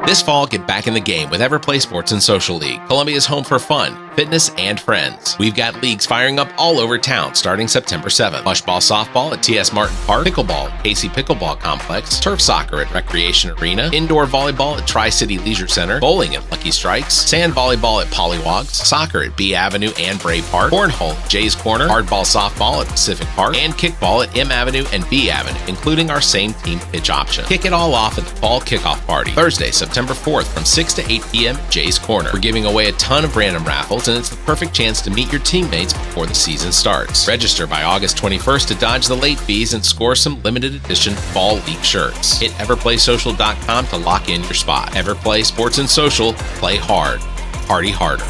This fall, get back in the game with Everplay Sports and Social League, Columbia's home for fun, fitness, and friends. We've got leagues firing up all over town starting September 7th. Mushball softball at T.S. Martin Park, pickleball at Casey Pickleball Complex, turf soccer at Recreation Arena, indoor volleyball at Tri-City Leisure Center, bowling at Lucky Strikes, sand volleyball at Pollywogs, soccer at B Avenue and Bray Park, cornhole at Jay's Corner, hardball softball at Pacific Park, and kickball at M Avenue and B Avenue, including our same team pitch option. Kick it all off at the fall kickoff party, Thursday, September 4th from 6 to 8 p.m. at Jay's Corner. We're giving away a ton of random raffles, and it's the perfect chance to meet your teammates before the season starts. Register by August 21st to dodge the late fees and score some limited edition fall league shirts. Hit everplaysocial.com to lock in your spot. Everplay Sports and Social. Play hard. Party harder.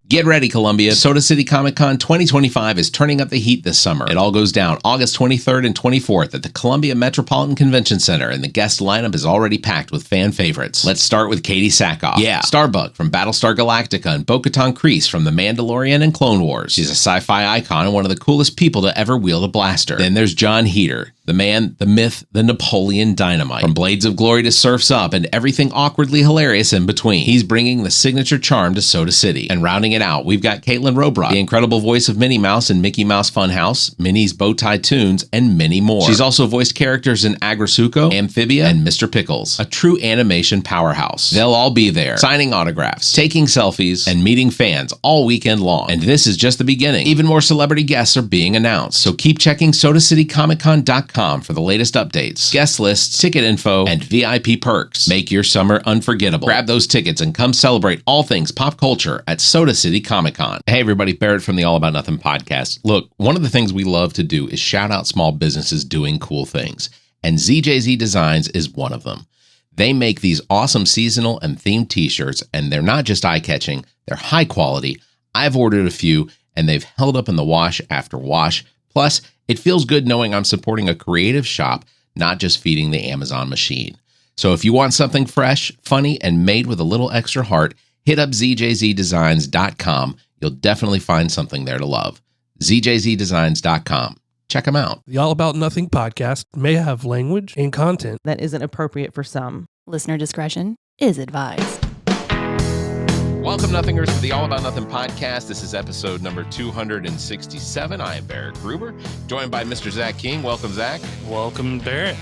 Get ready, Columbia. Soda City Comic Con 2025 is turning up the heat this summer. It all goes down August 23rd and 24th at the Columbia Metropolitan Convention Center, and the guest lineup is already packed with fan favorites. Let's start with Katie Sackhoff. Yeah, Starbuck from Battlestar Galactica and Bo-Katan Kryze from The Mandalorian and Clone Wars. She's a sci-fi icon and one of the coolest people to ever wield a blaster. Then there's John Heater, the man, the myth, the Napoleon Dynamite. From Blades of Glory to Surf's Up and everything awkwardly hilarious in between, he's bringing the signature charm to Soda City. And rounding it out, we've got Kaitlyn Robrock, the incredible voice of Minnie Mouse in Mickey Mouse Funhouse, Minnie's Bowtie Tunes, and many more. She's also voiced characters in Agrisuko, Amphibia, and Mr. Pickles, a true animation powerhouse. They'll all be there, signing autographs, taking selfies, and meeting fans all weekend long. And this is just the beginning. Even more celebrity guests are being announced, so keep checking SodaCityComicCon.com for the latest updates, guest lists, ticket info, and VIP perks. Make your summer unforgettable. Grab those tickets and come celebrate all things pop culture at Soda City Comic Con. Hey everybody, Barrett from the All About Nothing podcast. Look, one of the things we love to do is shout out small businesses doing cool things, and ZJZ Designs is one of them. They make these awesome seasonal and themed t-shirts, and they're not just eye-catching, they're high quality. I've ordered a few, and they've held up in the wash after wash. Plus, it feels good knowing I'm supporting a creative shop, not just feeding the Amazon machine. So if you want something fresh, funny, and made with a little extra heart, hit up ZJZDesigns.com. You'll definitely find something there to love. ZJZDesigns.com. Check them out. The All About Nothing podcast may have language and content that isn't appropriate for some. Listener discretion is advised. Welcome, Nothingers, to the All About Nothing podcast. This is episode number 267. I am Barrett Gruber, joined by Mr. Zach King. Welcome, Zach. Welcome, Barrett.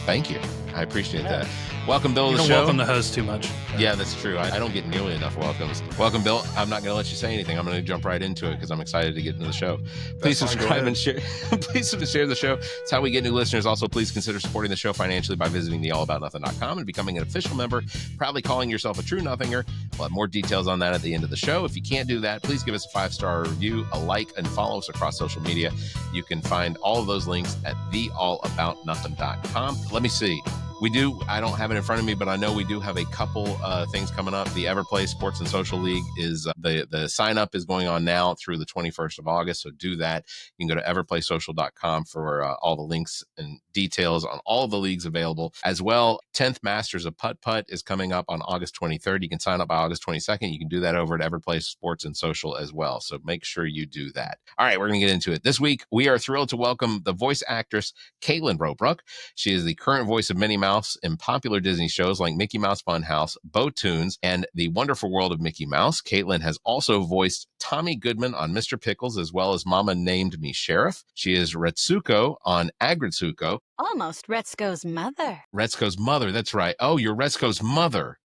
Thank you. I appreciate that. Welcome, Bill, to the show. You don't welcome the host too much. Yeah, that's true. I don't get nearly enough welcomes. Welcome, Bill. I'm not going to let you say anything. I'm going to jump right into it because I'm excited to get into the show. Please subscribe and share. Please share the show. It's how we get new listeners. Also, please consider supporting the show financially by visiting theallaboutnothing.com and becoming an official member, proudly calling yourself a true nothinger. We'll have more details on that at the end of the show. If you can't do that, please give us a 5-star review, a like, and follow us across social media. You can find all of those links at theallaboutnothing.com. Let me see. I don't have it in front of me, but I know we do have a couple things coming up. The Everplay Sports and Social League is the sign up is going on now through the 21st of August. So do that. You can go to everplaysocial.com for all the links and details on all of the leagues available. As well, 10th Masters of Putt Putt is coming up on August 23rd. You can sign up by August 22nd. You can do that over at Everplay Sports and Social as well. So make sure you do that. All right, we're going to get into it. This week, we are thrilled to welcome the voice actress Kaitlyn Robrock. She is the current voice of Minnie Mouse in popular Disney shows like Mickey Mouse Funhouse, Bo Tunes, and The Wonderful World of Mickey Mouse. Kaitlyn has also voiced Tommy Goodman on Mr. Pickles, as well as Mama Named Me Sheriff. She is Retsuko on Agrisuko. Almost Retsuko's mother. Retsuko's mother, that's right. Oh, you're Retsuko's mother.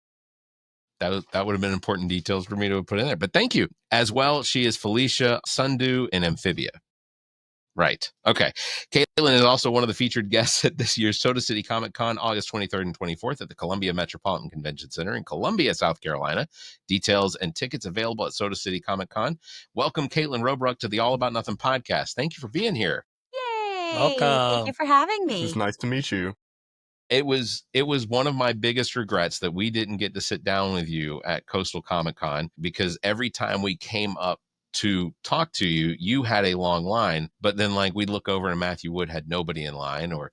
That would have been important details for me to have put in there, but thank you. As well, she is Felicia Sundu in Amphibia. Right. Okay. Kaitlyn is also one of the featured guests at this year's Soda City Comic Con, August 23rd and 24th at the Columbia Metropolitan Convention Center in Columbia, South Carolina. Details and tickets available at Soda City Comic Con. Welcome, Kaitlyn Robrock, to the All About Nothing podcast. Thank you for being here. Yay! Welcome. Thank you for having me. It's nice to meet you. It was one of my biggest regrets that we didn't get to sit down with you at Coastal Comic Con, because every time we came up to talk to you, you had a long line, but then like we'd look over and Matthew Wood had nobody in line, or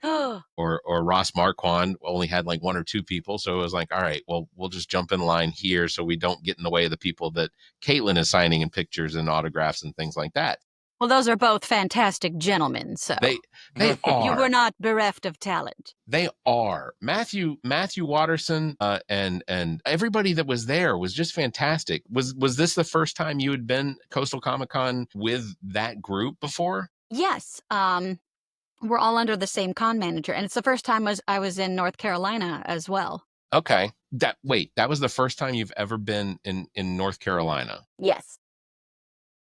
Ross Marquand only had like 1 or 2 people. So it was like, all right, well, we'll just jump in line here so we don't get in the way of the people that Kaitlyn is signing in pictures and autographs and things like that. Well, those are both fantastic gentlemen, so They you are. were not bereft of talent. They are. Matthew Watterson and everybody that was there was just fantastic. Was this the first time you had been Coastal Comic-Con with that group before? Yes, we're all under the same con manager, and it's the first time I was in North Carolina as well. Okay. That was the first time you've ever been in North Carolina. Yes.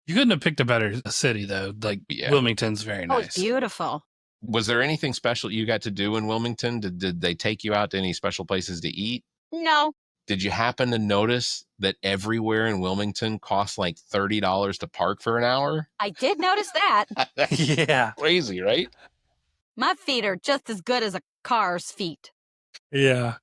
You couldn't have picked a better city, though. Like, Yeah. Wilmington's very Oh, nice. it's beautiful. Was there anything special you got to do in Wilmington? Did they take you out to any special places to eat? No. Did you happen to notice that everywhere in Wilmington costs like $30 to park for an hour? I did notice that. Yeah. Crazy, right? My feet are just as good as a car's feet. Yeah.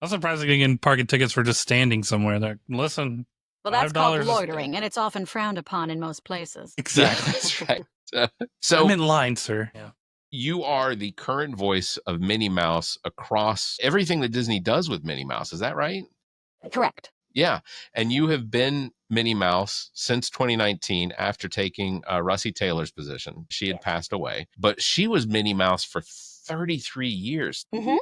I'm surprised they can get parking tickets for just standing somewhere. They're listen. Well, that's called $5 loitering, and it's often frowned upon in most places. Exactly. That's right. So I'm in line, sir. Yeah. you are the current voice of Minnie Mouse across everything that Disney does with Minnie Mouse. Is that right? Correct. Yeah. And you have been Minnie Mouse since 2019 after taking Russie Taylor's position. She had passed away, but she was Minnie Mouse for 33 years. Mm-hmm.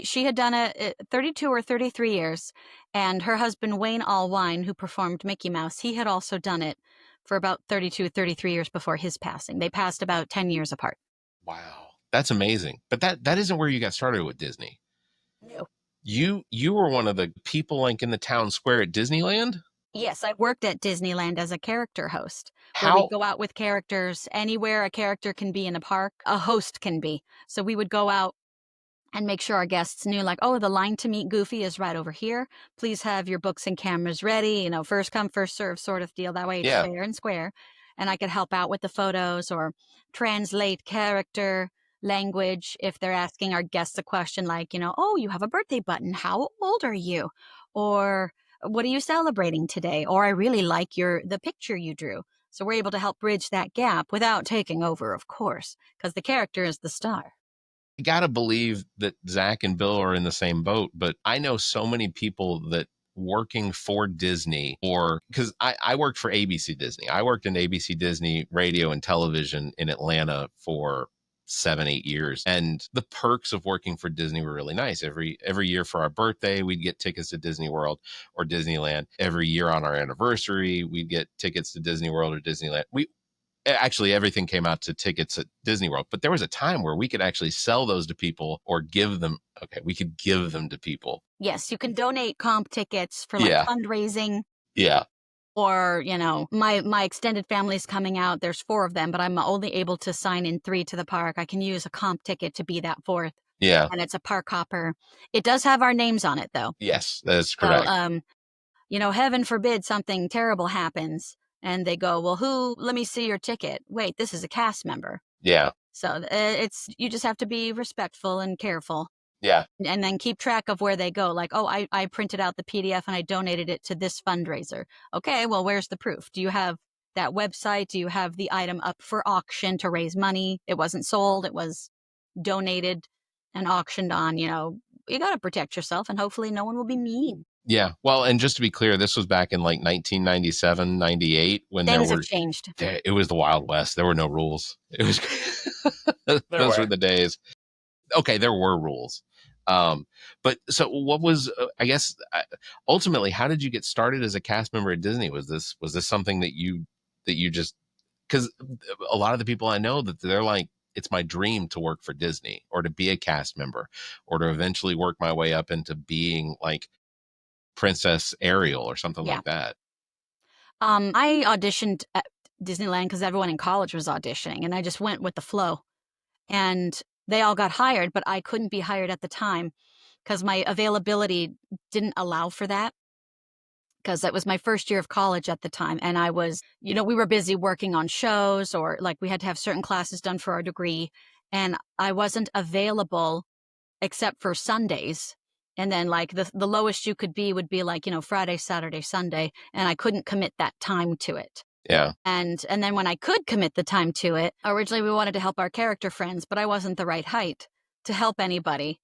She had done it 32 or 33 years, and her husband, Wayne Allwine, who performed Mickey Mouse, he had also done it for about 32, 33 years before his passing. They passed about 10 years apart. Wow. That's amazing. But that isn't where you got started with Disney. No. You were one of the people like in the town square at Disneyland? Yes, I worked at Disneyland as a character host, where How we go out with characters. Anywhere a character can be in a park, a host can be. So we would go out and make sure our guests knew, like, oh, the line to meet Goofy is right over here. Please have your books and cameras ready, first come, first serve sort of deal. That way it's Yeah. fair and square. And I could help out with the photos or translate character language if they're asking our guests a question like, oh, you have a birthday button. How old are you? Or what are you celebrating today? Or I really like the picture you drew. So we're able to help bridge that gap without taking over, of course, because the character is the star. I gotta believe that Zach and Bill are in the same boat, but I know so many people that working for Disney, or because I worked for ABC Disney. I worked in ABC Disney radio and television in Atlanta for 7-8 years, and the perks of working for Disney were really nice. Every year for our birthday, we'd get tickets to Disney World or Disneyland. Every year on our anniversary, we'd get tickets to Disney World or Disneyland. Actually, everything came out to tickets at Disney World, but there was a time where we could actually sell those to people or give them. Okay, we could give them to people. Yes, you can donate comp tickets for Yeah. fundraising. Yeah. Or, my extended family's coming out. There's 4 of them, but I'm only able to sign in 3 to the park. I can use a comp ticket to be that 4th. Yeah. And it's a park hopper. It does have our names on it, though. Yes, that's correct. So, heaven forbid something terrible happens. And they go, well, let me see your ticket. Wait, this is a cast member. Yeah. So you just have to be respectful and careful. Yeah. And then keep track of where they go. Like, oh, I printed out the PDF and I donated it to this fundraiser. Okay, well, where's the proof? Do you have that website? Do you have the item up for auction to raise money? It wasn't sold. It was donated and auctioned on. You got to protect yourself, and hopefully no one will be mean. Yeah. Well, and just to be clear, this was back in like 1997, 98 when Things there have changed. it was the Wild West. There were no rules. It was those were the days. Okay, there were rules. But so what was I guess ultimately, how did you get started as a cast member at Disney? Was this something that you just, because a lot of the people I know that they're like, it's my dream to work for Disney or to be a cast member or to eventually work my way up into being like Princess Ariel or something like that. I auditioned at Disneyland because everyone in college was auditioning, and I just went with the flow. And they all got hired, but I couldn't be hired at the time because my availability didn't allow for that. Because that was my first year of college at the time. And I was, we were busy working on shows, or like we had to have certain classes done for our degree. And I wasn't available except for Sundays. And then like the lowest you could be would be like, Friday, Saturday, Sunday. And I couldn't commit that time to it. Yeah. And then when I could commit the time to it, originally we wanted to help our character friends, but I wasn't the right height to help anybody.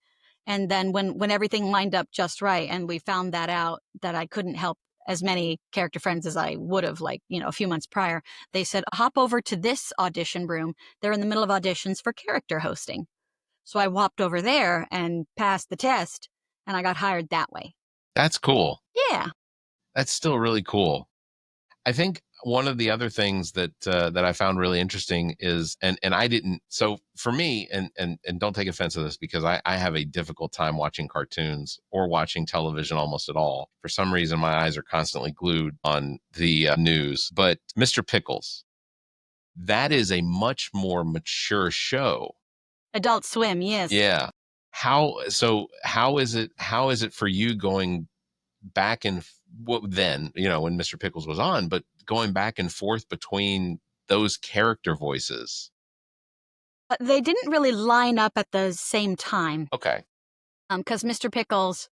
And then when everything lined up just right and we found that out, that I couldn't help as many character friends as I would have, like, a few months prior. They said, hop over to this audition room. They're in the middle of auditions for character hosting. So I hopped over there and passed the test, and I got hired that way. That's cool. Yeah. That's still really cool. I think one of the other things that that I found really interesting is, and I didn't. So for me, and don't take offense to this, because I have a difficult time watching cartoons or watching television almost at all. For some reason, my eyes are constantly glued on the news. But Mr. Pickles, that is a much more mature show. Adult Swim, yes. Yeah. How is it for you going back and then, when Mr. Pickles was on, but going back and forth between those character voices? They didn't really line up at the same time. Okay. Because Mr. Pickles,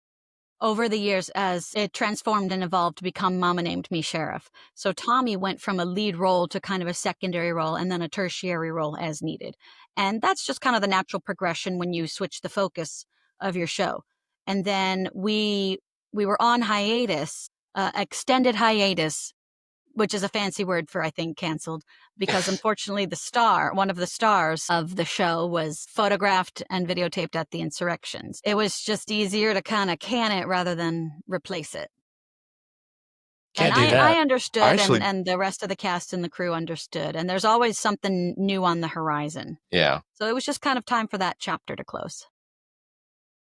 over the years, as it transformed and evolved to become Mama Named Me Sheriff. So Tommy went from a lead role to kind of a secondary role and then a tertiary role as needed. And that's just kind of the natural progression when you switch the focus of your show. And then we were on hiatus, extended hiatus, which is a fancy word for, I think, canceled, because unfortunately one of the stars of the show was photographed and videotaped at the insurrections. It was just easier to kind of can it rather than replace it. Can't do that. I understood, and the rest of the cast and the crew understood. And there's always something new on the horizon. Yeah. So it was just kind of time for that chapter to close.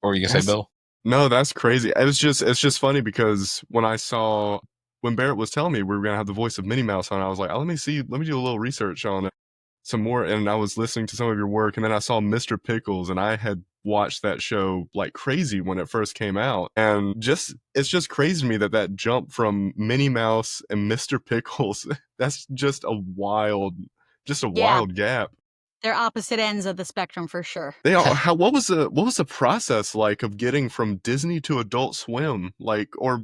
Or you gonna say, Bill? No, that's crazy. It's just funny because when Barrett was telling me we were going to have the voice of Minnie Mouse on, I was like, let me do a little research on it some more. And I was listening to some of your work, and then I saw Mr. Pickles, and I had watched that show like crazy when it first came out. And it's just crazy to me that jump from Minnie Mouse and Mr. Pickles, that's just a wild gap. They're opposite ends of the spectrum for sure. They are. What was the process like of getting from Disney to Adult Swim, or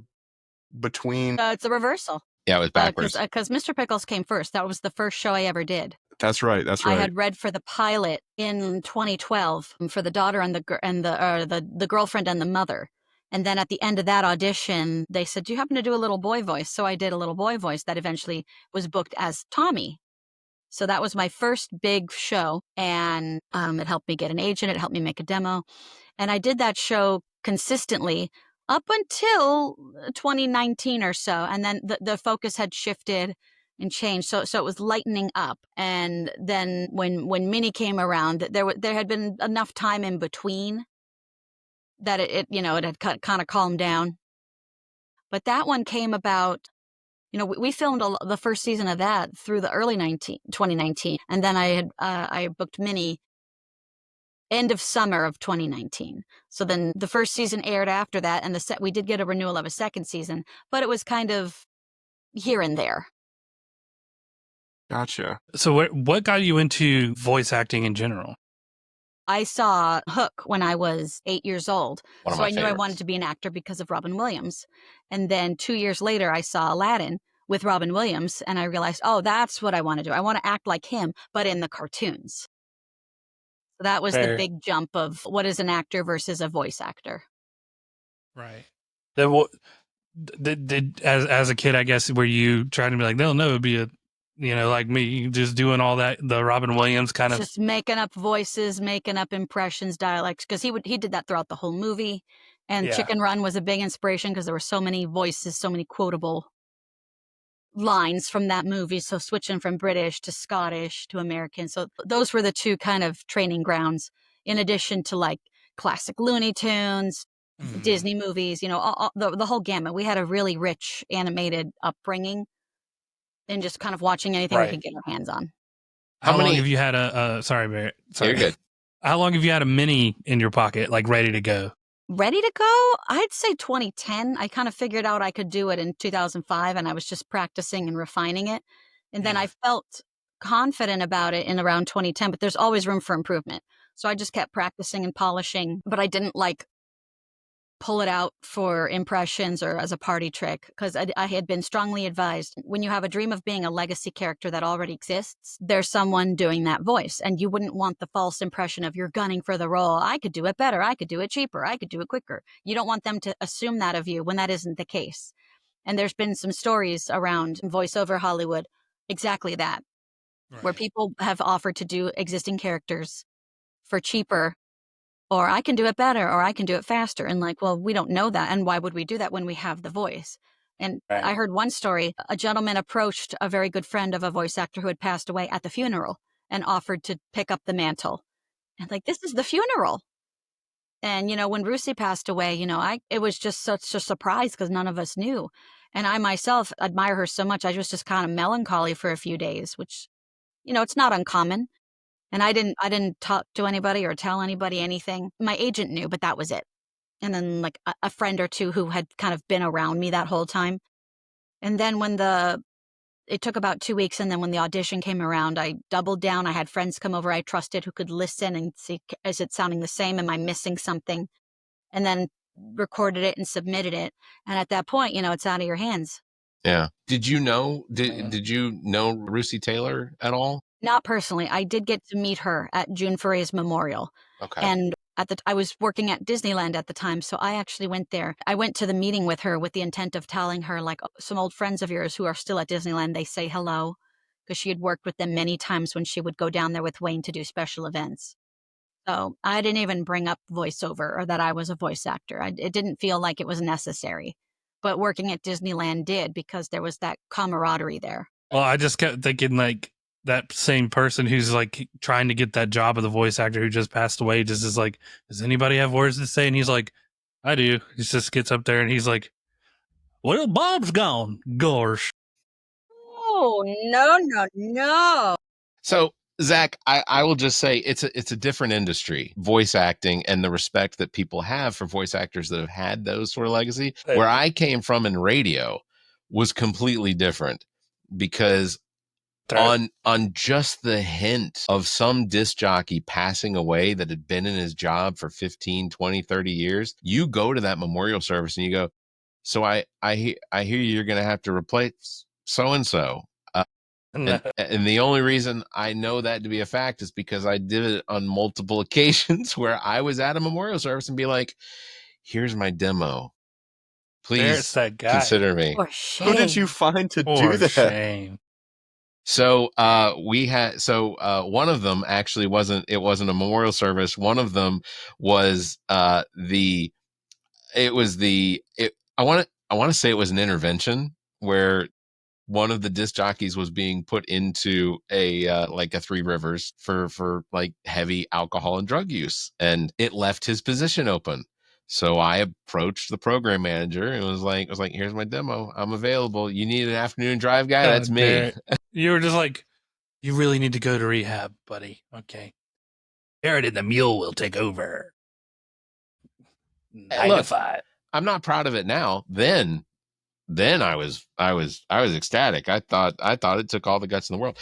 between? It's a reversal. Yeah, it was backwards. Because Mr. Pickles came first. That was the first show I ever did. That's right. I had read for the pilot in 2012 for the daughter and the girlfriend and the mother. And then at the end of that audition, they said, "Do you happen to do a little boy voice?" So I did a little boy voice that eventually was booked as Tommy. So that was my first big show, and it helped me get an agent. It helped me make a demo. And I did that show consistently up until 2019 or so. And then the focus had shifted and changed. So it was lightening up. And then when Minnie came around, there had been enough time in between that it had kind of calmed down. But that one came about. We filmed the first season of that through the early 2019, and then I booked Minnie end of summer of 2019. So then the first season aired after that, and we did get a renewal of a second season, but it was kind of here and there. Gotcha. So what got you into voice acting in general? I saw Hook when I was 8 years old. So I knew I wanted to be an actor because of Robin Williams. And then 2 years later, I saw Aladdin with Robin Williams, and I realized, oh, that's what I want to do. I want to act like him, but in the cartoons. So that was the big jump of what is an actor versus a voice actor. Right. As a kid, I guess, were you trying to be like, no, it'd be like me, just doing all that, the Robin Williams kind of... Just making up voices, making up impressions, dialects, because he did that throughout the whole movie. And Chicken Run was a big inspiration because there were so many voices, so many quotable lines from that movie. So switching from British to Scottish to American. So those were the two kind of training grounds, in addition to like classic Looney Tunes, Disney movies, the whole gamut. We had a really rich animated upbringing. And just kind of watching anything we could get our hands on. How long have you had sorry, Barrett. Sorry. You're good. How long have you had a Minnie in your pocket, like ready to go? Ready to go? I'd say 2010. I kind of figured out I could do it in 2005, and I was just practicing and refining it. And then I felt confident about it in around 2010, but there's always room for improvement. So I just kept practicing and polishing, but I didn't pull it out for impressions or as a party trick, because I had been strongly advised, when you have a dream of being a legacy character that already exists, there's someone doing that voice, and you wouldn't want the false impression of you're gunning for the role. I could do it better. I could do it cheaper. I could do it quicker. You don't want them to assume that of you when that isn't the case. And there's been some stories around voiceover Hollywood, exactly that, where people have offered to do existing characters for cheaper, or I can do it better, or I can do it faster. And like, well, we don't know that. And why would we do that when we have the voice? And I heard one story, a gentleman approached a very good friend of a voice actor who had passed away at the funeral and offered to pick up the mantle. And like, this is the funeral. And, you know, when Rusi passed away, you know, it was just such a surprise because none of us knew. And I myself admire her so much. I was just kind of melancholy for a few days, which, you know, it's not uncommon. And I didn't talk to anybody or tell anybody anything. My agent knew, but that was it. And then like a friend or two who had kind of been around me that whole time. And then when it took about 2 weeks. And then when the audition came around, I doubled down. I had friends come over I trusted who could listen and see, is it sounding the same? Am I missing something? And then recorded it and submitted it. And at that point, you know, it's out of your hands. Yeah. Did you know Rusi Taylor at all? Not personally. I did get to meet her at June Foray's memorial. Okay. And I was working at Disneyland at the time, so I actually went there. I went to the meeting with her with the intent of telling her, like, some old friends of yours who are still at Disneyland, they say hello, because she had worked with them many times when she would go down there with Wayne to do special events. So I didn't even bring up voiceover or that I was a voice actor. It didn't feel like it was necessary. But working at Disneyland did, because there was that camaraderie there. Well, I just kept thinking, like, that same person who's like trying to get that job of the voice actor who just passed away just is like, does anybody have words to say? And he's like, I do. He just gets up there and he's like, well, Bob's gone. Gosh. Oh, no. So, Zach, I will just say it's a different industry, voice acting, and the respect that people have for voice actors that have had those sort of legacy. Where I came from in radio was completely different, because on just the hint of some disc jockey passing away that had been in his job for 15, 20, 30 years, you go to that memorial service and you go, so I hear you're going to have to replace so-and-so. And the only reason I know that to be a fact is because I did it on multiple occasions where I was at a memorial service and be like, here's my demo. Please consider me. Who did you find to do that? Shame. So we had one of them actually wasn't a memorial service. One of them was I want to say it was an intervention where one of the disc jockeys was being put into a Three Rivers for like heavy alcohol and drug use, and it left his position open. So I approached the program manager and was like, here's my demo. I'm available. You need an afternoon drive guy? That's me. Barrett, you were just like, you really need to go to rehab, buddy. Okay. Barrett and the mule will take over. 9 to 5. I'm not proud of it now. Then I was ecstatic. I thought it took all the guts in the world.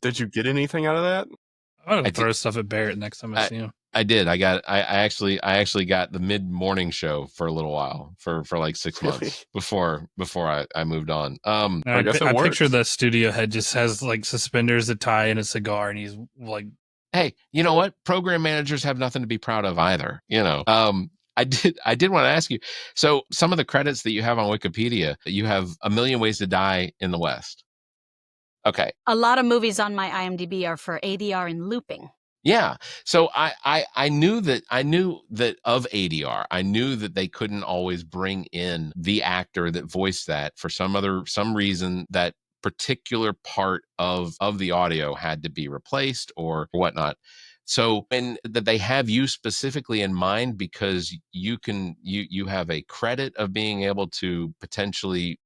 Did you get anything out of that? I'm gonna throw stuff at Barrett next time I see him. I did. I actually got the mid-morning show for a little while for like 6 months before I moved on. I picture the studio head just has like suspenders, a tie, and a cigar, and he's like, hey, you know what? Program managers have nothing to be proud of either. You know. I did want to ask you. So some of the credits that you have on Wikipedia, you have A Million Ways to Die in the West. Okay. A lot of movies on my IMDb are for ADR and looping. Yeah. So I knew that of ADR. I knew that they couldn't always bring in the actor that voiced that for some reason. That particular part of the audio had to be replaced or whatnot. So, and that they have you specifically in mind because you have a credit of being able to potentially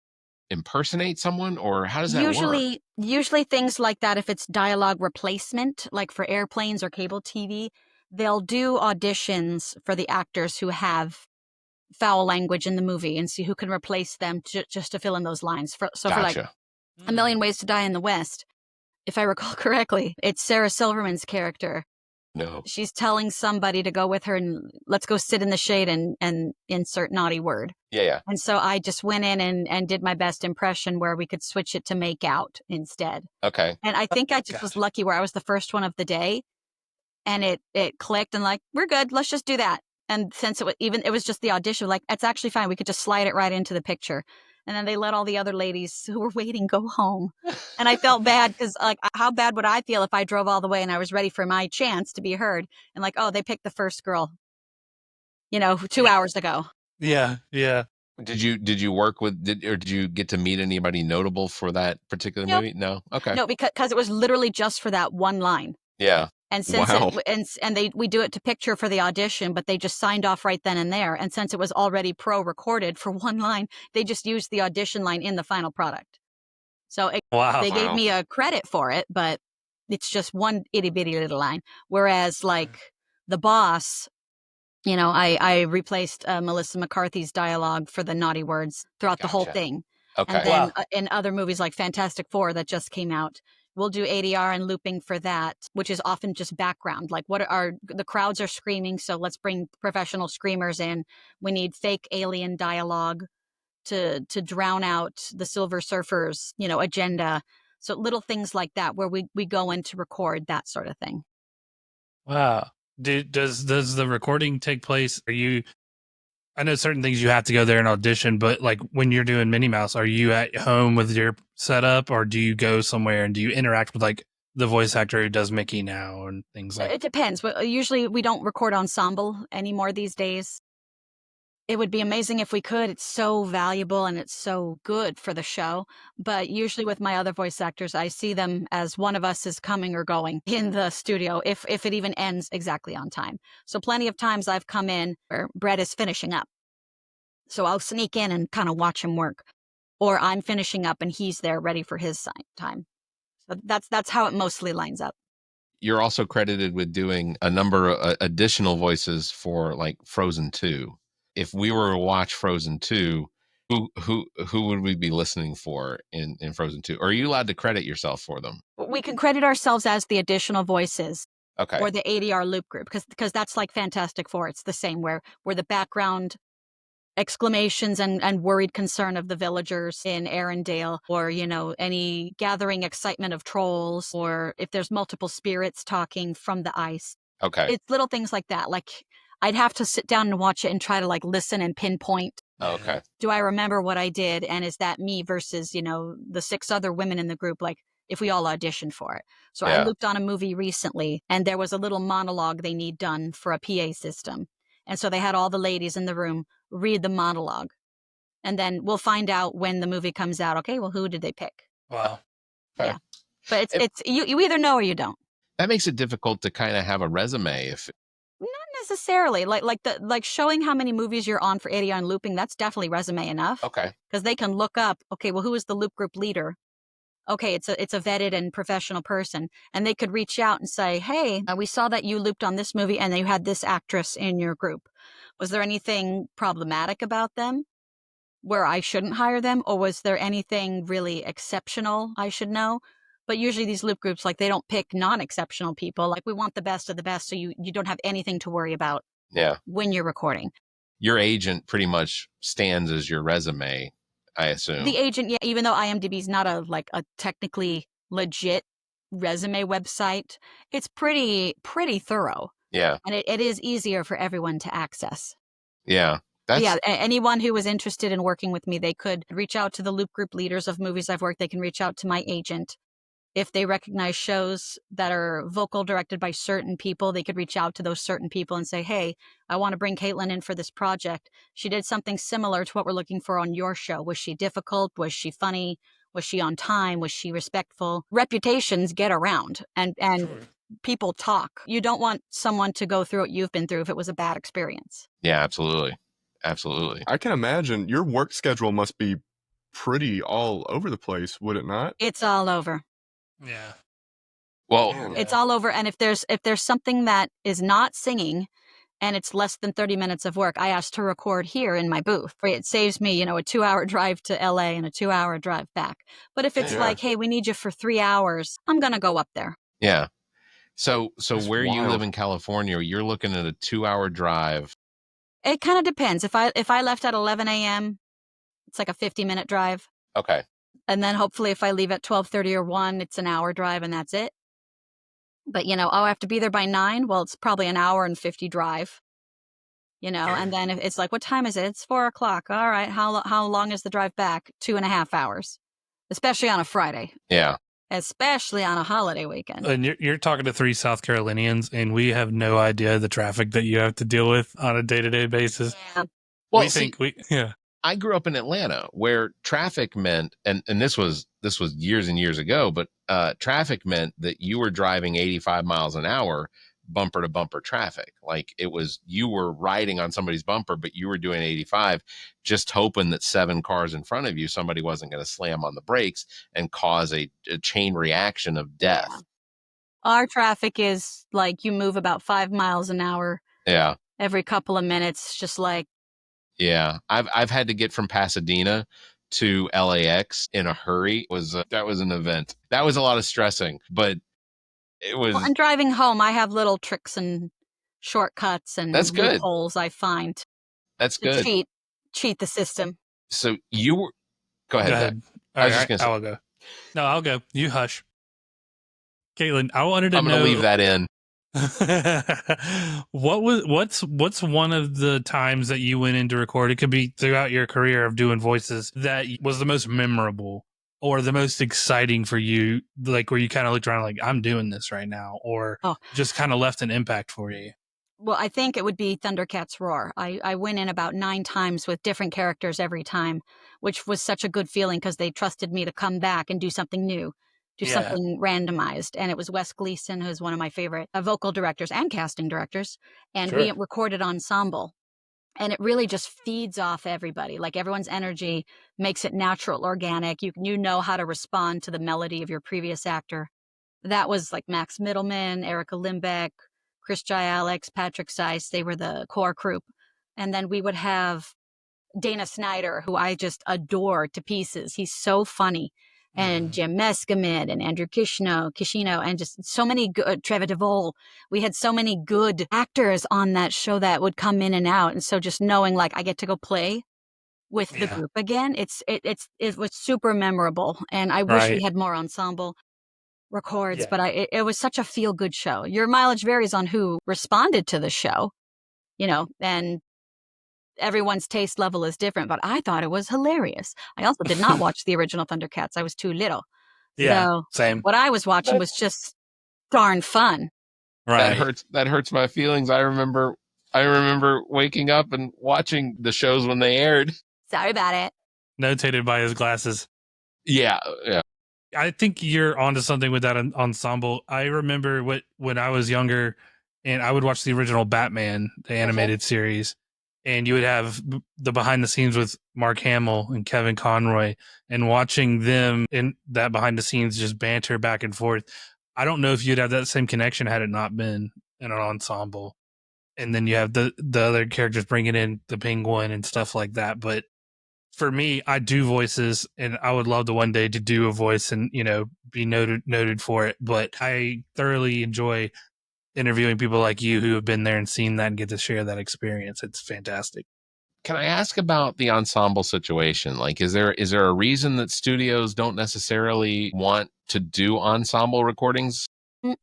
impersonate someone, or how does that work? Usually things like that, if it's dialogue replacement, like for airplanes or cable TV, they'll do auditions for the actors who have foul language in the movie and see who can replace them just to fill in those lines. For like A Million Ways to Die in the West, if I recall correctly, it's Sarah Silverman's character. No. She's telling somebody to go with her and let's go sit in the shade and insert naughty word. Yeah. And so I just went in and did my best impression where we could switch it to make out instead. Okay. And I think I just was lucky where I was the first one of the day and it clicked and like, we're good. Let's just do that. And since it was just the audition, like, it's actually fine. We could just slide it right into the picture. And then they let all the other ladies who were waiting go home. And I felt bad because, like, how bad would I feel if I drove all the way and I was ready for my chance to be heard? And like, oh, they picked the first girl, 2 hours ago. Yeah. Did you work with or did you get to meet anybody notable for that particular Nope. movie? No. Okay. No, because it was literally just for that one line. Yeah. And since Wow. we do it to picture for the audition, but they just signed off right then and there. And since it was already recorded for one line, they just used the audition line in the final product. So Wow. they gave Wow. me a credit for it, but it's just one itty bitty little line. Whereas like The Boss, I replaced Melissa McCarthy's dialogue for the naughty words throughout the whole Gotcha. thing. Okay. And then Wow. in other movies like Fantastic Four that just came out, we'll do ADR and looping for that, which is often just background. Like the crowds are screaming, so let's bring professional screamers in. We need fake alien dialogue to drown out the Silver Surfer's, agenda. So little things like that where we go in to record that sort of thing. Wow. Does the recording take place? I know certain things you have to go there and audition, but like when you're doing Minnie Mouse, are you at home with your setup, or do you go somewhere and do you interact with like the voice actor who does Mickey now and things like It depends. Usually we don't record Ensemble anymore these days. It would be amazing if we could. It's so valuable and it's so good for the show. But usually with my other voice actors, I see them as one of us is coming or going in the studio, if it even ends exactly on time. So plenty of times I've come in where Brett is finishing up. So I'll sneak in and kind of watch him work. Or I'm finishing up and he's there ready for his time. So that's how it mostly lines up. You're also credited with doing a number of additional voices for like Frozen 2. If we were to watch Frozen 2, who would we be listening for in Frozen 2? Or are you allowed to credit yourself for them? We can credit ourselves as the additional voices. Okay. Or the ADR loop group, because that's like Fantastic Four. It's the same where the background exclamations and worried concern of the villagers in Arendelle, or any gathering excitement of trolls, or if there's multiple spirits talking from the ice. Okay. It's little things like that. Like I'd have to sit down and watch it and try to like listen and pinpoint. Okay. Do I remember what I did, and is that me versus the 6 other women in the group? Like if we all auditioned for it. So I Yeah. looked on a movie recently, and there was a little monologue they need done for a PA system. And so they had all the ladies in the room read the monologue. And then we'll find out when the movie comes out. Okay, well, who did they pick? wow. Yeah. But it's you either know or you don't. That makes it difficult to kind of have a resume if Not necessarily. Like showing how many movies you're on for ADR and looping, that's definitely resume enough. okay. Because they can look up, okay, well, who is the loop group leader? Okay, it's a vetted and professional person. And they could reach out and say, hey, we saw that you looped on this movie and you had this actress in your group. Was there anything problematic about them where I shouldn't hire them? Or was there anything really exceptional I should know? But usually these loop groups, like, they don't pick non-exceptional people. Like, we want the best of the best, so you don't have anything to worry about Yeah. when you're recording. Your agent pretty much stands as your resume, I assume. The agent, yeah, even though IMDb is not a technically legit resume website, it's pretty thorough. Yeah. And it is easier for everyone to access. Yeah. That's Yeah, anyone who was interested in working with me, they could reach out to the loop group leaders of movies I've worked. They can reach out to my agent. If they recognize shows that are vocal directed by certain people, they could reach out to those certain people and say, hey, I want to bring Kaitlyn in for this project. She did something similar to what we're looking for on your show. Was she difficult? Was she funny? Was she on time? Was she respectful? Reputations get around and people talk. You don't want someone to go through what you've been through if it was a bad experience. Yeah, absolutely. Absolutely. I can imagine your work schedule must be pretty all over the place, would it not? It's all over. Yeah. Well, Man. It's all over. And if there's something that is not singing and it's less than 30 minutes of work, I ask to record here in my booth. It saves me, a 2-hour drive to LA and a 2-hour drive back. But if it's Yeah. like, hey, we need you for 3 hours, I'm going to go up there. yeah. So That's where you wild. live in California, you're looking at a 2-hour drive. It kind of depends. If I left at 11 a.m., it's like a 50-minute drive. Okay. And then hopefully if I leave at 12:30 or 1, it's an hour drive and that's it. But, I have to be there by 9. Well, it's probably an hour and 50 drive. And then if it's like, what time is it? It's 4:00. All right. How long is the drive back? 2.5 hours, especially on a Friday. Yeah. Especially on a holiday weekend. And you're talking to 3 South Carolinians, and we have no idea the traffic that you have to deal with on a day-to-day basis. Yeah. Well, Yeah. I grew up in Atlanta where traffic meant, and this was years and years ago, but traffic meant that you were driving 85 miles an hour, bumper to bumper traffic. Like it was, you were riding on somebody's bumper, but you were doing 85, just hoping that 7 cars in front of you, somebody wasn't going to slam on the brakes and cause a chain reaction of death. Yeah. Our traffic is like you move about 5 miles an hour. Yeah. Every couple of minutes, just like. Yeah, I've had to get from Pasadena to LAX in a hurry. That was an event. That was a lot of stressing, but it was. Well, and driving home, I have little tricks and shortcuts and That's good. loopholes I find. That's to good. Cheat the system. So you were. Go ahead. I was just gonna say. I will go. No, I'll go. You hush. Kaitlyn, I wanted to know. I'm going to leave that in. What's one of the times that you went in to record? It could be throughout your career of doing voices that was the most memorable or the most exciting for you, like where you kind of looked around like, I'm doing this right now, or just kind of left an impact for you. Well, I think it would be Thundercats Roar. I went in about 9 times with different characters every time, which was such a good feeling because they trusted me to come back and do something new. Something randomized. And it was Wes Gleason, who's one of my favorite vocal directors and casting directors. And we recorded Ensemble. And it really just feeds off everybody. Like everyone's energy makes it natural, organic. You know how to respond to the melody of your previous actor. That was like Max Middleman, Erica Limbeck, Chris Alex, Patrick Seiss. They were the core group. And then we would have Dana Snyder, who I just adore to pieces. He's so funny. And Jim Mescamin and Andrew Kishino, and just so many good, Trevor Devol. We had so many good actors on that show that would come in and out. And so just knowing like I get to go play with the group again, it was super memorable. And I wish we had more ensemble records, but it was such a feel good show. Your mileage varies on who responded to the show, and everyone's taste level is different, but I thought it was hilarious. I also did not watch the original Thundercats. I was too little. Yeah, so same. What I was watching was just darn fun. Right. That hurts my feelings. I remember waking up and watching the shows when they aired. Sorry about it. Notated by his glasses. Yeah. I think you're onto something with that ensemble. I remember when I was younger and I would watch the original Batman, the animated series. And you would have the behind the scenes with Mark Hamill and Kevin Conroy, and watching them in that behind the scenes just banter back and forth. I don't know if you'd have that same connection had it not been in an ensemble. And then you have the other characters bringing in the Penguin and stuff like that. But for me, I do voices, and I would love to one day to do a voice and, be noted for it. But I thoroughly enjoy interviewing people like you who have been there and seen that and get to share that experience. It's fantastic. Can I ask about the ensemble situation? Like, is there a reason that studios don't necessarily want to do ensemble recordings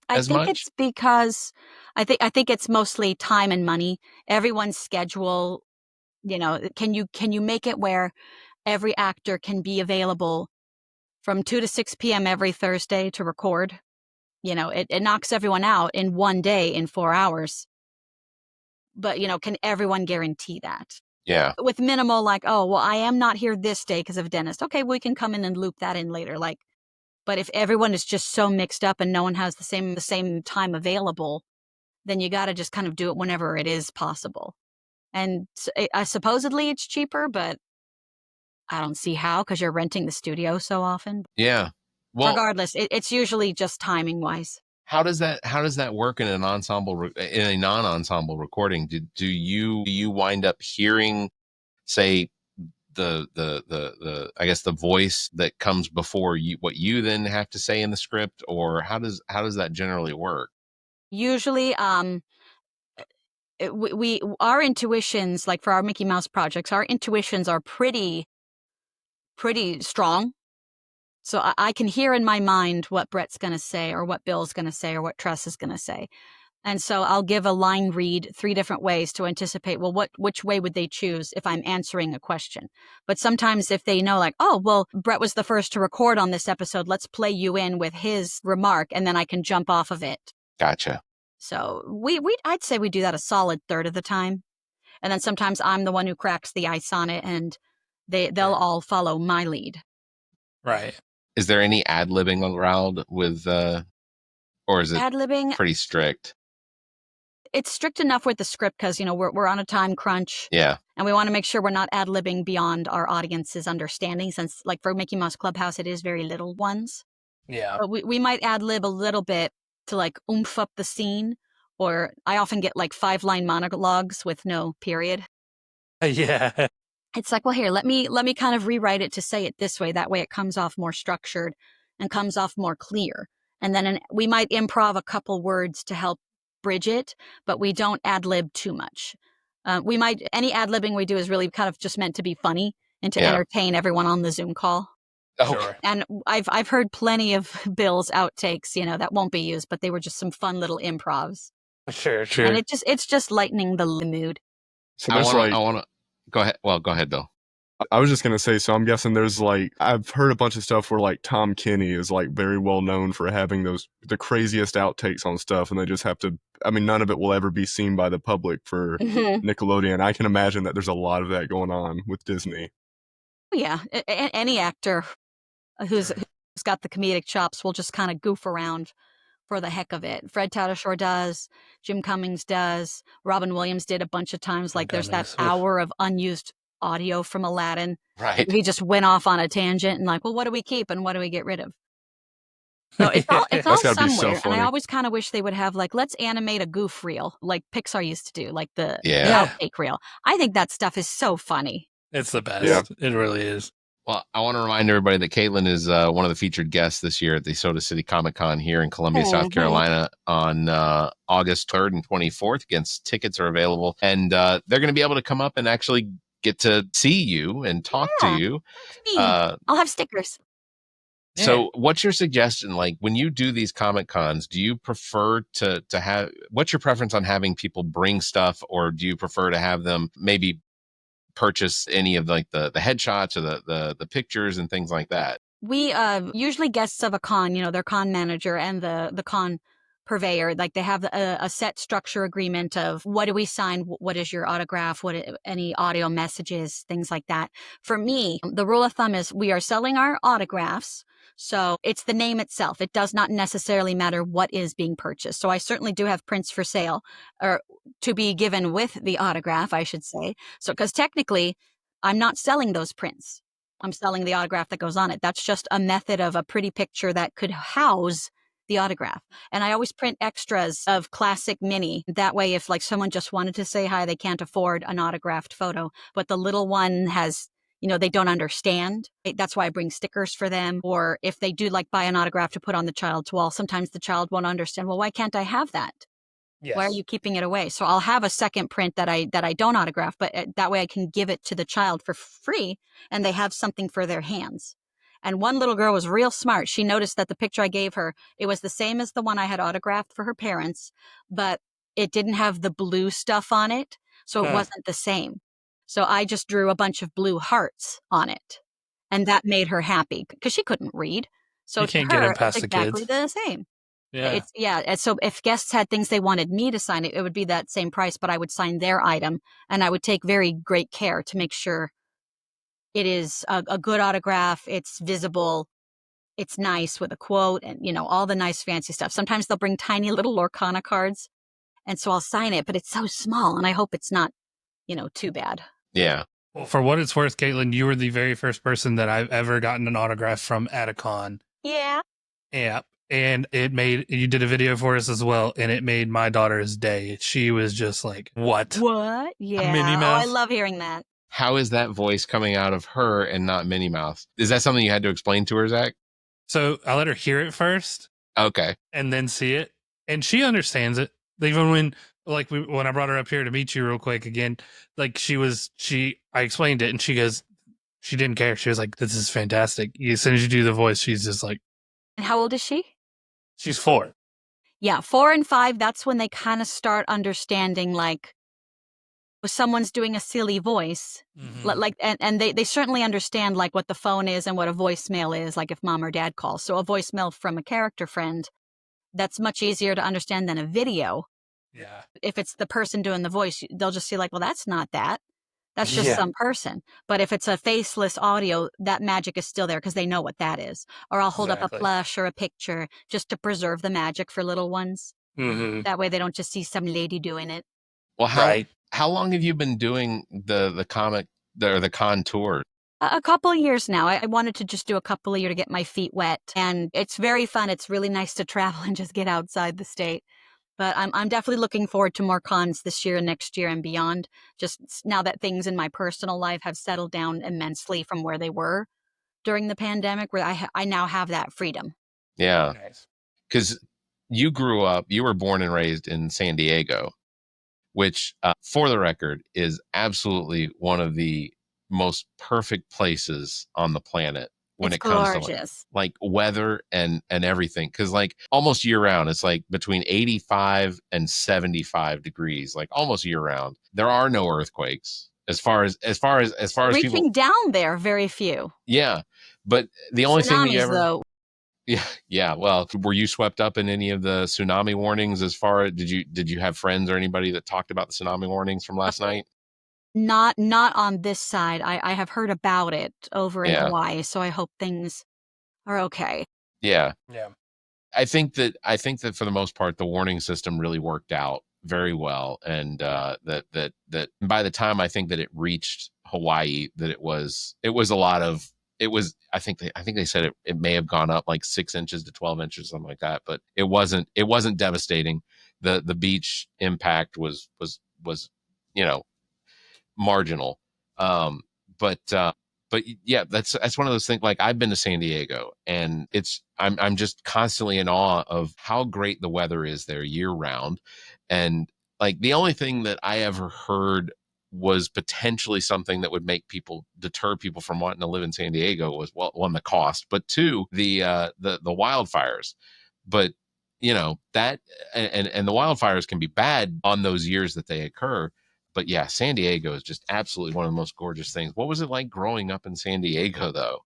as much? I think it's because I think it's mostly time and money. Everyone's schedule, can you make it where every actor can be available from 2 to 6 p.m. every Thursday to record? It knocks everyone out in one day in 4 hours. But, can everyone guarantee that? Yeah. With minimal, like, I am not here this day because of a dentist. Okay, we can come in and loop that in later. Like, but if everyone is just so mixed up and no one has the same time available, then you got to just kind of do it whenever it is possible. And supposedly it's cheaper, but I don't see how, because you're renting the studio so often. Yeah. Well, regardless, it's usually just timing wise. How does that work in an ensemble in a non-ensemble recording? Do you wind up hearing, say, the I guess the voice that comes before you, what you then have to say in the script, or how does that generally work? Usually, our intuitions, like for our Mickey Mouse projects, our intuitions are pretty strong. So I can hear in my mind what Brett's going to say, or what Bill's going to say, or what Tress is going to say. And so I'll give a line read 3 different ways to anticipate, well, which way would they choose if I'm answering a question? But sometimes if they know, like, oh, well, Brett was the first to record on this episode, let's play you in with his remark, and then I can jump off of it. Gotcha. So I'd say we do that a solid third of the time. And then sometimes I'm the one who cracks the ice on it, and they'll all follow my lead. Right. Is there any ad-libbing allowed with, or is it Ad-libbing, pretty strict? it's strict enough with the script because, we're on a time crunch. Yeah. And we want to make sure we're not ad-libbing beyond our audience's understanding, since, like, for Mickey Mouse Clubhouse, it is very little ones. Yeah. But we might ad-lib a little bit to, like, oomph up the scene. Or I often get, like, 5-line monologues with no period. Yeah. It's like, well, here, let me kind of rewrite it to say it this way. That way it comes off more structured and comes off more clear. And then we might improv a couple words to help bridge it, but we don't ad-lib too much. Any ad-libbing we do is really kind of just meant to be funny and to entertain everyone on the Zoom call. Oh, Sure. And I've heard plenty of Bill's outtakes, that won't be used, but they were just some fun little improvs. Sure. And it's just lightening the mood. So I there's want to go ahead. Well, go ahead, Bill. I was just going to say, so I'm guessing there's I've heard a bunch of stuff where Tom Kenny is very well known for having the craziest outtakes on stuff, and they just have to, none of it will ever be seen by the public for Nickelodeon. I can imagine that there's a lot of that going on with Disney. Yeah, any actor who's got the comedic chops will just kind of goof around for the heck of it. Fred Tatasciore does, Jim Cummings does, Robin Williams did a bunch of times. There's that hour of unused audio from Aladdin. Right. He just went off on a tangent and well, what do we keep and what do we get rid of? So it's all That's gotta be so somewhere. And funny. I always kind of wish they would have let's animate a goof reel like Pixar used to do, the Yeah. outtake reel. I think that stuff is so funny. It's the best. Yeah. It really is. Well, I want to remind everybody that Kaitlyn is one of the featured guests this year at the Soda City Comic Con here in Columbia, South Carolina on August 3rd and 24th. Again, tickets are available. And they're going to be able to come up and actually get to see you and talk to you. I'll have stickers. So what's your suggestion? When you do these Comic Cons, do you prefer to have, what's your preference on having people bring stuff, or do you prefer to have them maybe purchase any of the headshots or the pictures and things like that? We usually guests of a con, their con manager and the con purveyor, they have a set structure agreement of what do we sign, what is your autograph, any audio messages, things like that. For me, the rule of thumb is we are selling our autographs. So it's the name itself. It does not necessarily matter what is being purchased. So I certainly do have prints for sale, or to be given with the autograph, I should say. So, because technically I'm not selling those prints. I'm selling the autograph that goes on it. That's just a method of a pretty picture that could house the autograph. And I always print extras of classic Minnie. That way, if someone just wanted to say hi, they can't afford an autographed photo, but the little one has, they don't understand. That's why I bring stickers for them. Or if they do buy an autograph to put on the child's wall, sometimes the child won't understand. Well, why can't I have that? Yes. Why are you keeping it away? So I'll have a second print that I don't autograph, but that way I can give it to the child for free and they have something for their hands. And one little girl was real smart. She noticed that the picture I gave her, it was the same as the one I had autographed for her parents, but it didn't have the blue stuff on it. So it wasn't the same. So I just drew a bunch of blue hearts on it. And that made her happy because she couldn't read. So you can't to her, get them past it's the exactly kids. the same. Yeah. And so if guests had things they wanted me to sign, it would be that same price, but I would sign their item and I would take very great care to make sure it is a good autograph. It's visible. It's nice with a quote and, all the nice fancy stuff. Sometimes they'll bring tiny little Lorcana cards. And so I'll sign it, but it's so small and I hope it's not, too bad. Yeah. Well, for what it's worth, Kaitlyn, you were the very first person that I've ever gotten an autograph from at a con. Yeah. Yeah. And you did a video for us as well, and it made my daughter's day. She was just like, what? What? Yeah. Minnie Mouse? Oh, I love hearing that. How is that voice coming out of her and not Minnie Mouse? Is that something you had to explain to her, Zach? So I let her hear it first. Okay. And then see it. And she understands it. Even when I brought her up here to meet you real quick again, I explained it and she goes, she didn't care. She was like, this is fantastic. As soon as you do the voice, she's just like. And how old is she? She's 4. Yeah, 4 and 5, that's when they kind of start understanding, like, if someone's doing a silly voice, like, and they certainly understand, like, what the phone is and what a voicemail is, like if mom or dad calls. So a voicemail from a character friend, that's much easier to understand than a video. Yeah. If it's the person doing the voice, they'll just see, like, well, that's not that. That's just Yeah. some person. But if it's a faceless audio, that magic is still there because they know what that is. Or I'll hold up a plush or a picture just to preserve the magic for little ones. Mm-hmm. That way they don't just see some lady doing it. Well, Right. how long have you been doing the comic or the con tour? A couple of years now. I wanted to just do a couple of years to get my feet wet. And it's very fun. It's really nice to travel and just get outside the state. But I'm definitely looking forward to more cons this year and next year and beyond. Just now that things in my personal life have settled down immensely from where they were during the pandemic, where I now have that freedom. Yeah, Nice. because you were born and raised in San Diego, which, for the record, is absolutely one of the most perfect places on the planet when It's it comes to gorgeous. like weather and everything. Because like almost year round, it's like between 85 and 75 degrees, like almost year round. There are no earthquakes as far as people. Reaching down there, very few. Yeah, but the only thing that you Tsunamis, ever. though, Yeah. Well, were you swept up in any of the tsunami warnings? Did you have friends or anybody that talked about the tsunami warnings from last night? not on this side. I have heard about it over in Yeah. Hawaii, so I hope things are okay. Yeah. Yeah. I think that for the most part, the warning system really worked out very well, and that by the time I think that it reached Hawaii, that it was a lot of it was. I think they said it may have gone up like 6 inches to 12 inches, something like that, but it wasn't devastating. The beach impact was marginal. Um, but yeah, that's one of those things. Like I've been to San Diego, and I'm just constantly in awe of how great the weather is there year round, and like the only thing that I ever heard was potentially something that would make deter people from wanting to live in San Diego was, well, one, the cost, but two, the wildfires. But that, and the wildfires can be bad on those years that they occur. But yeah, San Diego is just absolutely one of the most gorgeous things. What was it like growing up in San Diego, though?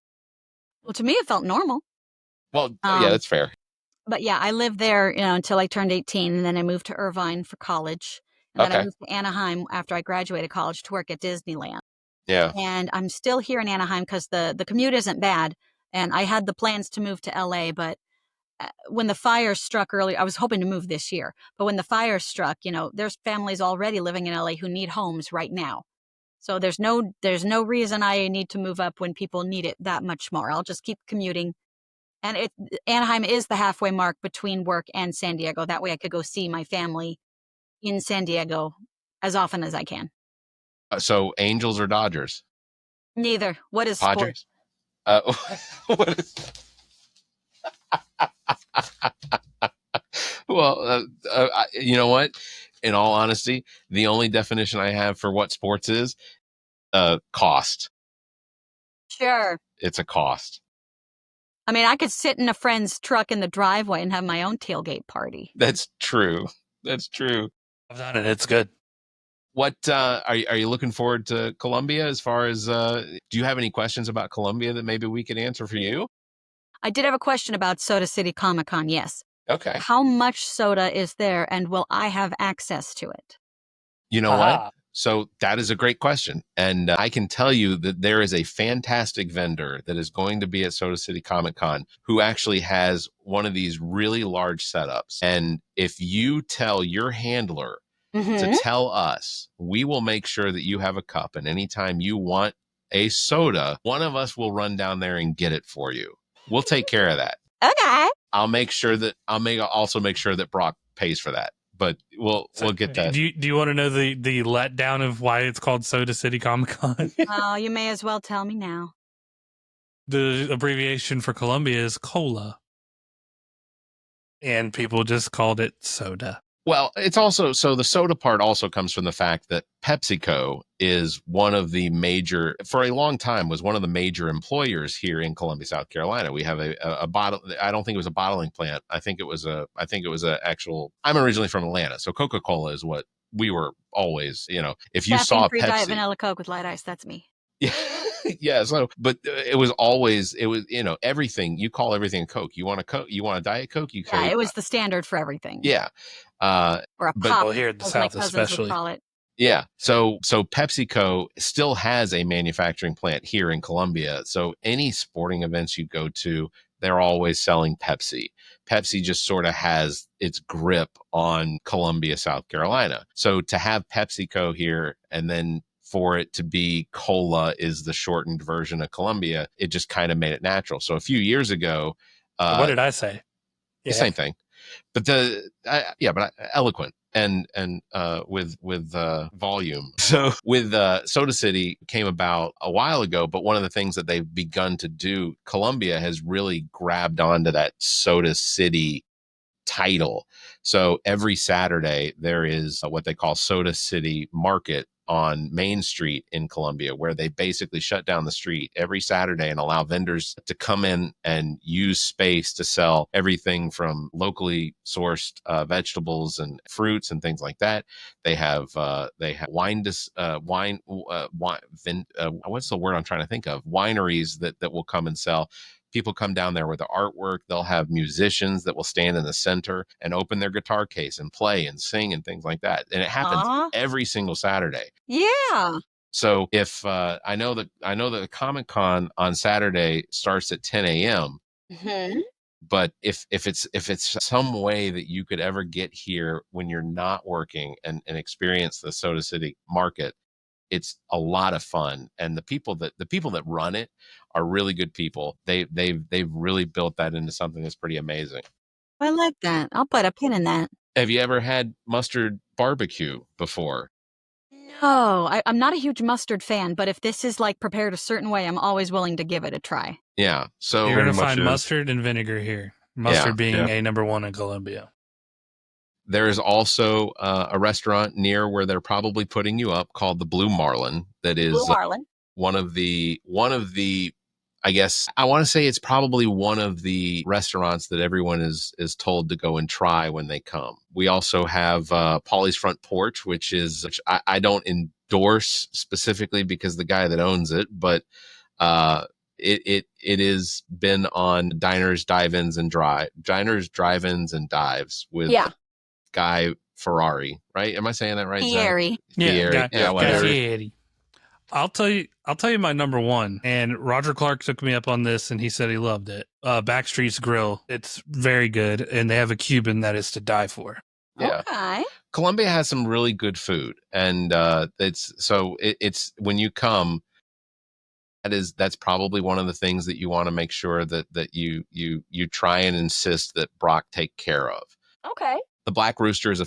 Well, to me, it felt normal. Well, yeah, that's fair. But yeah, I lived there, until I turned 18, and then I moved to Irvine for college. And then I Okay. moved to Anaheim after I graduated college to work at Disneyland. Yeah. And I'm still here in Anaheim because the commute isn't bad. And I had the plans to move to LA, but when the fire struck earlier, I was hoping to move this year. But when the fire struck, there's families already living in LA who need homes right now. So there's no reason I need to move up when people need it that much more. I'll just keep commuting. And Anaheim is the halfway mark between work and San Diego. That way I could go see my family in San Diego as often as I can. So Angels or Dodgers? Neither. What is sport? Padres? What is? Well, you know what? In all honesty, the only definition I have for what sports is cost. Sure. It's a cost. I mean, I could sit in a friend's truck in the driveway and have my own tailgate party. That's true. That's true. I've done it. It's good. What are you looking forward to Columbia? As far as do you have any questions about Columbia that maybe we could answer for you? I did have a question about Soda City Comic Con, yes. Okay. How much soda is there, and will I have access to it? You know what? So that is a great question. And I can tell you that there is a fantastic vendor that is going to be at Soda City Comic Con who actually has one of these really large setups. And if you tell your handler to tell us, we will make sure that you have a cup. And anytime you want a soda, one of us will run down there and get it for you. We'll take care of that. Okay. I'll also make sure that Brock pays for that. But we'll get that. Do you want to know the letdown of why it's called Soda City Comic Con? Oh, you may as well tell me now. The abbreviation for Columbia is COLA. And people just called it soda. Well, it's also so the soda part also comes from the fact that PepsiCo is one of the major, for a long time, was one of the major employers here in Columbia, South Carolina. We have a bottle. I don't think it was a bottling plant. I think it was a actual. I'm originally from Atlanta, so Coca-Cola is what we were always. If you saw Caffeine-free diet Pepsi, vanilla Coke with light ice. That's me. yeah, yeah. So, but it was everything. You call everything Coke. You want a Coke? You want a Diet Coke? You Yeah, Coke. it was the standard for everything. Yeah. Or a but- pop, Well, here in the as my South cousins would especially. call it. Yeah. So PepsiCo still has a manufacturing plant here in Columbia. So any sporting events you go to, they're always selling Pepsi. Pepsi just sort of has its grip on Columbia, South Carolina. So to have PepsiCo here and then for it to be Cola is the shortened version of Columbia, it just kind of made it natural. So a few years ago, What did I say? the same thing. But eloquent and with volume. So with Soda City came about a while ago, but one of the things that they've begun to do, Columbia has really grabbed onto that Soda City title. So every Saturday there is what they call Soda City Market on Main Street in Columbia, where they basically shut down the street every Saturday and allow vendors to come in and use space to sell everything from locally sourced vegetables and fruits and things like that. They have wine. What's the word I'm trying to think of? Wineries that will come and sell. People come down there with the artwork. They'll have musicians that will stand in the center and open their guitar case and play and sing and things like that. And it happens every single Saturday. Yeah. So if I know that Comic Con on Saturday starts at 10 a.m. Mm-hmm. But if it's some way that you could ever get here when you're not working and experience the Soda City Market, it's a lot of fun, and the people that run it are really good people. They've really built that into something that's pretty amazing. I like that. I'll put a pin in that. Have you ever had mustard barbecue before? No, I'm not a huge mustard fan, but if this is like prepared a certain way, I'm always willing to give it a try. Yeah. So You're Very going to much find is. mustard and vinegar here. Mustard being yeah. a number one in Columbia. there is also a restaurant near where they're probably putting you up called the Blue Marlin. That is Blue Marlin. one of the I guess I want to say it's probably one of the restaurants that everyone is told to go and try when they come. We also have Polly's Front Porch, which I don't endorse specifically because the guy that owns it, but it is been on diners, drive-ins, and dives with Guy Ferrari, right? Am I saying that right? Fieri. Whatever. Fieri. I'll tell you my number one. And Roger Clark took me up on this, and he said he loved it. Backstreet's Grill. It's very good, and they have a Cuban that is to die for. Yeah. Okay. Columbia has some really good food, and it's when you come, that's probably one of the things that you want to make sure that you try and insist that Brock take care of. Okay. The Black Rooster is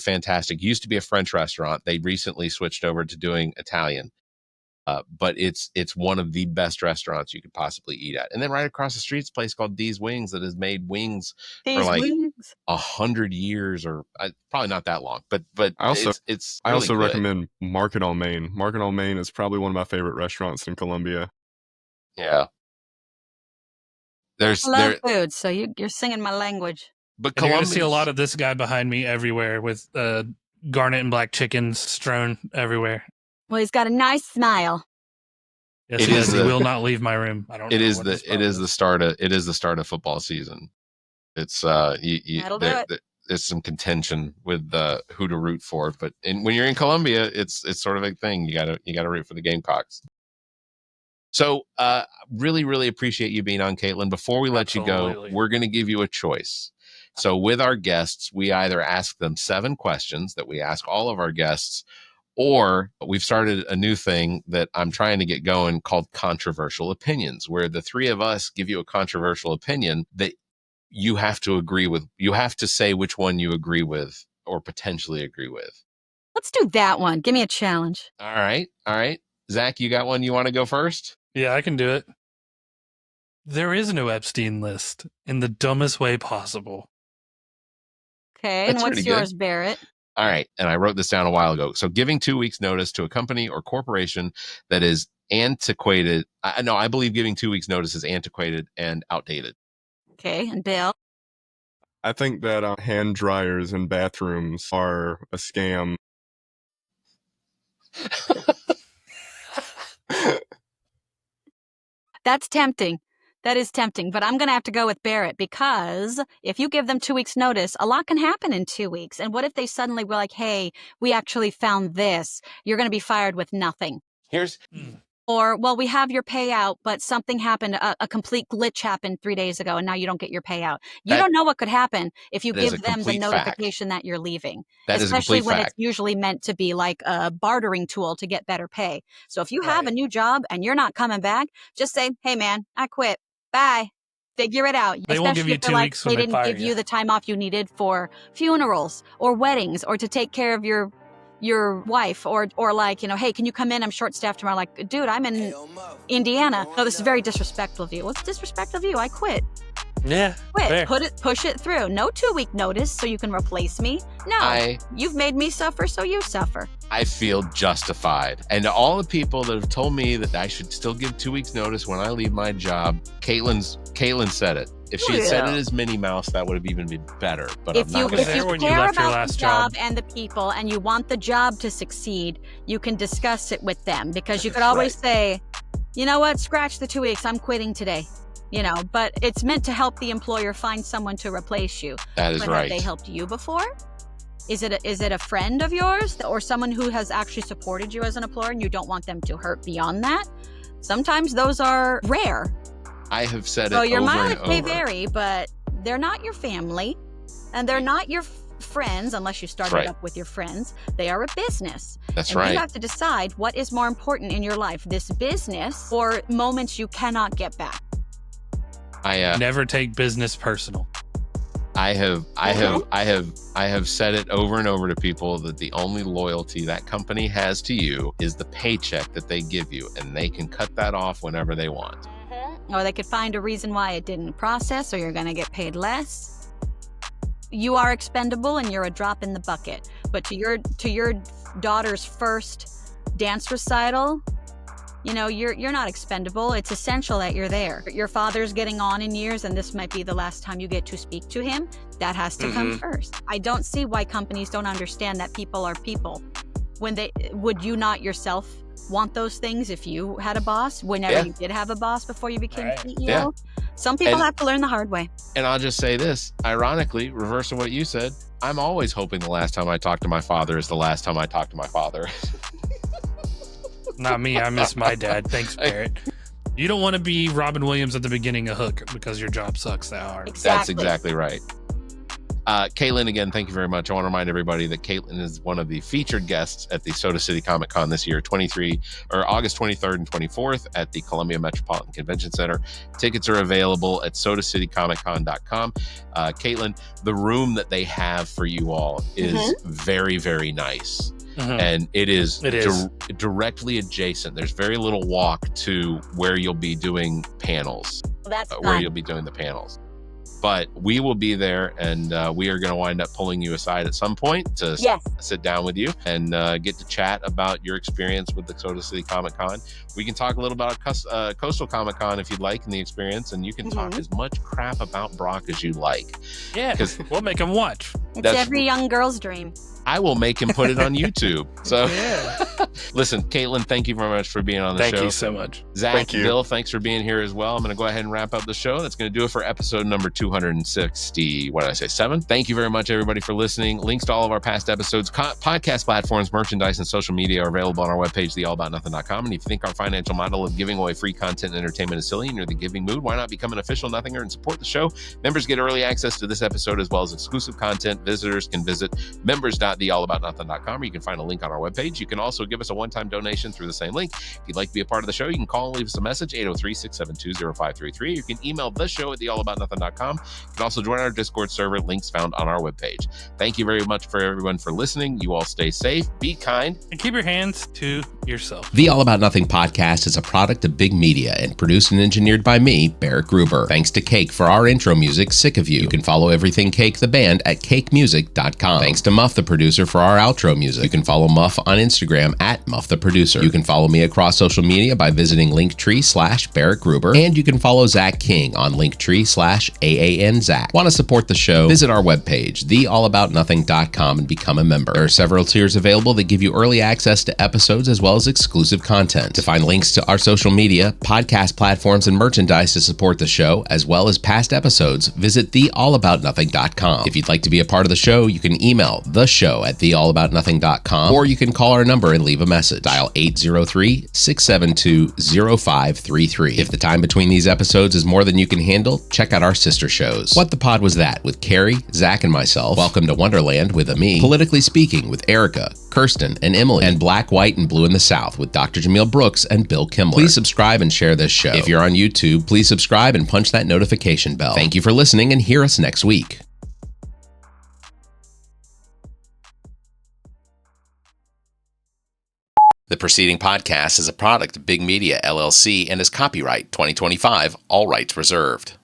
used to be a French restaurant. They recently switched over to doing Italian. But it's one of the best restaurants you could possibly eat at. And then right across the street is a place called Dee's Wings that has made wings for like 100 years, or probably not that long. But I also it's I really also good. recommend Market on Main. Market on Main is probably one of my favorite restaurants in Columbia. Yeah. I love food, so you're singing my language. But You're going to see a lot of this guy behind me everywhere with garnet and black chickens strewn everywhere. Well, he's got a nice smile. Yes, he will not leave my room. I don't. It is the start of football season. It's there's some contention with who to root for, but when you're in Columbia, it's sort of a thing. You gotta root for the Gamecocks. So, really, really appreciate you being on, Kaitlyn. Before we let you go, we're going to give you a choice. So with our guests, we either ask them 7 questions that we ask all of our guests, or we've started a new thing that I'm trying to get going called controversial opinions, where the 3 of us give you a controversial opinion that you have to agree with. You have to say which one you agree with or potentially agree with. Let's do that one. Give me a challenge. All right. Zach, you got one you want to go first? Yeah, I can do it. There is no Epstein list in the dumbest way possible. Okay, That's and what's pretty yours, good. Barrett? All right. And I wrote this down a while ago. So giving 2 weeks notice to a company or corporation that is antiquated. I believe giving 2 weeks notice is antiquated and outdated. Okay, and Bill? I think that hand dryers in bathrooms are a scam. That's tempting. That is tempting, but I'm going to have to go with Barrett because if you give them 2 weeks notice, a lot can happen in 2 weeks. And what if they suddenly were like, hey, we actually found this. You're going to be fired with nothing. Or, well, we have your payout, but something happened, a complete glitch happened 3 days ago, and now you don't get your payout. You don't know what could happen if you give them the notification that you're leaving. That especially is a when fact. it's usually meant to be like a bartering tool to get better pay. So if you have a new job and you're not coming back, just say, hey, man, I quit. Bye. Figure it out. They won't give you 2 weeks when they they didn't fire give you the time off you needed for funerals or weddings or to take care of your wife or like, hey, can you come in? I'm short staffed tomorrow. Like, dude, I'm in Indiana. No, this is very disrespectful of you. What's disrespectful of you? I quit. Yeah. Quit. Fair. Push it through. No 2 week notice so you can replace me. No. You've made me suffer, so you suffer. I feel justified. And to all the people that have told me that I should still give 2 weeks notice when I leave my job, Kaitlyn said it. If she had said it as Minnie Mouse, that would have even been better. But if I'm not you care about the job and the people and you want the job to succeed, you can discuss it with them because you could always say, you know what, scratch the 2 weeks, I'm quitting today. But it's meant to help the employer find someone to replace you. That is but right. Have they helped you before? Is it a friend of yours or someone who has actually supported you as an employer and you don't want them to hurt beyond that? Sometimes those are rare. I have said so it your over mileage and may over. vary, but they're not your family and they're not your friends unless you started up with your friends. They are a business. That's and you have to decide what is more important in your life, this business or moments you cannot get back. Never take business personal. I have said it over and over to people that the only loyalty that company has to you is the paycheck that they give you, and they can cut that off whenever they want. Or they could find a reason why it didn't process, or you're going to get paid less. You are expendable, and you're a drop in the bucket. But to your daughter's first dance recital, you're not expendable. It's essential that you're there. Your father's getting on in years, and this might be the last time you get to speak to him. That has to come first. I don't see why companies don't understand that people are people. Would you not yourself want those things if you had a boss? Whenever you did have a boss before you became CEO? Yeah. Some people have to learn the hard way. And I'll just say this, ironically, reverse of what you said, I'm always hoping the last time I talk to my father is the last time I talk to my father. Not me. I miss my dad. Thanks, Barrett. You don't want to be Robin Williams at the beginning of Hook because your job sucks that hard. Exactly. That's exactly right. Kaitlyn, again, thank you very much. I want to remind everybody that Kaitlyn is one of the featured guests at the Soda City Comic Con this year, August 23rd and 24th at the Columbia Metropolitan Convention Center. Tickets are available at sodacitycomiccon.com. Kaitlyn, the room that they have for you all is very, very nice. And it is directly adjacent. There's very little walk to where you'll be doing panels. That's where you'll be doing the panels. But we will be there, and we are going to wind up pulling you aside at some point to sit down with you and get to chat about your experience with the Soda City Comic Con. We can talk a little about Coastal Comic Con if you'd like in the experience, and you can talk as much crap about Brock as you like. Yeah, because we'll make him watch. It's every young girl's dream. I will make him put it on YouTube. So, listen, Kaitlyn, thank you very much for being on the show. Thank you so much. Zach, Bill, thanks for being here as well. I'm going to go ahead and wrap up the show. That's going to do it for episode number 260. What did I say? 7? Thank you very much, everybody, for listening. Links to all of our past episodes, podcast platforms, merchandise, and social media are available on our webpage, theallaboutnothing.com. And if you think our financial model of giving away free content and entertainment is silly and you're in the giving mood, why not become an official Nothinger and support the show? Members get early access to this episode as well as exclusive content. Visitors can visit members.theallaboutnothing.com, or you can find a link on our webpage. You can also give us us a one-time donation through the same link. If you'd like to be a part of the show, you can call and leave us a message, 803-672-0533. You can email the show at theallaboutnothing.com. You can also join our Discord server, links found on our webpage. Thank you very much for everyone for listening. You all stay safe, be kind, and keep your hands to yourself. The All About Nothing podcast is a product of Big Media and produced and engineered by me, Barrett Gruber. Thanks to Cake for our intro music, Sick of You. You can follow Everything Cake the band at cakemusic.com. Thanks to Muff the producer for our outro music. You can follow Muff on Instagram at Muff the producer. You can follow me across social media by visiting Linktree/Barrett Gruber, and you can follow Zach King on Linktree/AAN Zach. Want to support the show? Visit our webpage, theallaboutnothing.com, and become a member. There are several tiers available that give you early access to episodes as well as exclusive content. To find links to our social media, podcast platforms, and merchandise to support the show, as well as past episodes, visit theallaboutnothing.com. If you'd like to be a part of the show, you can email the show at theallaboutnothing.com, or you can call our number and leave a message. Dial 803-672-0533. If the time between these episodes is more than you can handle, check out our sister shows. What the Pod Was That with Carrie, Zach, and myself. Welcome to Wonderland with Ami. Politically Speaking with Erica, Kirsten, and Emily. And Black, White, and Blue in the South with Dr. Jameel Brooks and Bill Kimmler. Please subscribe and share this show. If you're on YouTube, please subscribe and punch that notification bell. Thank you for listening, and hear us next week. The preceding podcast is a product of Big Media, LLC, and is copyright 2025, all rights reserved.